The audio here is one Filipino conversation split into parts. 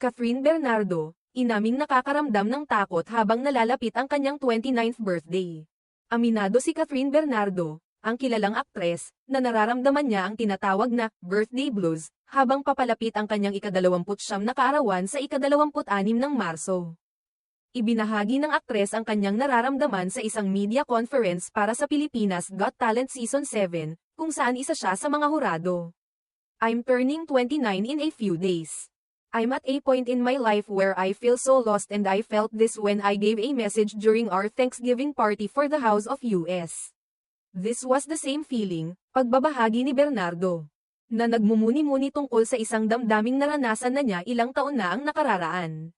Catherine Bernardo, inaming nakakaramdam ng takot habang nalalapit ang kanyang 29th birthday. Aminado si Catherine Bernardo, ang kilalang aktres, na nararamdaman niya ang tinatawag na birthday blues habang papalapit ang kanyang ika-29 na kaarawan sa ika-26 ng Marso. Ibinahagi ng aktres ang kanyang nararamdaman sa isang media conference para sa Pilipinas Got Talent Season 7, kung saan isa siya sa mga hurado. I'm turning 29 in a few days. I'm at a point in my life where I feel so lost, and I felt this when I gave a message during our Thanksgiving party for the House of US. This was the same feeling, pagbabahagi ni Bernardo, na nagmumuni-muni tungkol sa isang damdaming naranasan na niya ilang taon na ang nakararaan.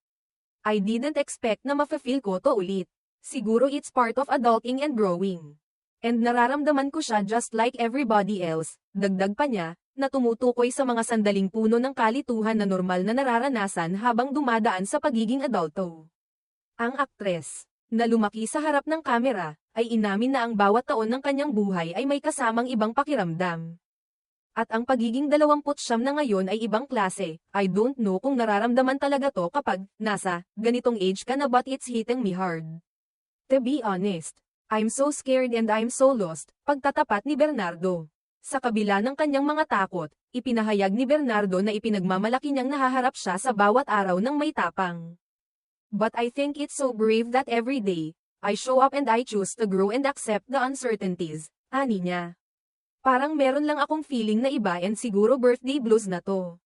I didn't expect na mafe-feel ko to ulit. Siguro it's part of adulting and growing. And nararamdaman ko siya just like everybody else, dagdag pa niya, na tumutukoy sa mga sandaling puno ng kalituhan na normal na nararanasan habang dumadaan sa pagiging adulto. Ang aktres, na lumaki sa harap ng kamera, ay inamin na ang bawat taon ng kanyang buhay ay may kasamang ibang pakiramdam. At ang pagiging 29 na ngayon ay ibang klase. I don't know kung nararamdaman talaga to kapag nasa ganitong age ka na, but it's hitting me hard. To be honest, I'm so scared and I'm so lost, pagtatapat ni Bernardo. Sa kabila ng kanyang mga takot, ipinahayag ni Bernardo na ipinagmamalaki niyang nahaharap siya sa bawat araw ng may tapang. But I think it's so brave that every day, I show up and I choose to grow and accept the uncertainties, ani niya. Parang meron lang akong feeling na iba, and siguro birthday blues na to.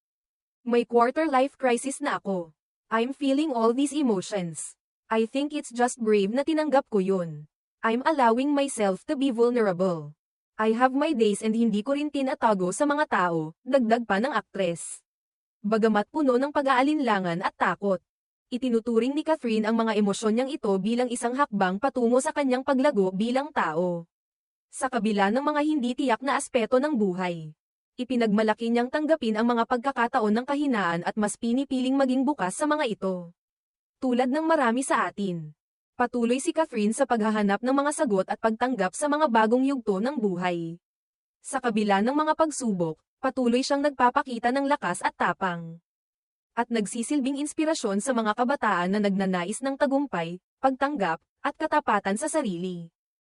May quarter life crisis na ako. I'm feeling all these emotions. I think it's just brave na tinanggap ko yun. I'm allowing myself to be vulnerable. I have my days and hindi ko rin tinatago sa mga tao, dagdag pa ng aktres. Bagamat puno ng pag-aalinlangan at takot, itinuturing ni Catherine ang mga emosyon niyang ito bilang isang hakbang patungo sa kanyang paglago bilang tao. Sa kabila ng mga hindi tiyak na aspeto ng buhay, ipinagmalaki niyang tanggapin ang mga pagkakataon ng kahinaan at mas pinipiling maging bukas sa mga ito. Tulad ng marami sa atin. Patuloy si Catherine sa paghahanap ng mga sagot at pagtanggap sa mga bagong yugto ng buhay. Sa kabila ng mga pagsubok, patuloy siyang nagpapakita ng lakas at tapang. At nagsisilbing inspirasyon sa mga kabataan na nagnanais ng tagumpay, pagtanggap, at katapatan sa sarili.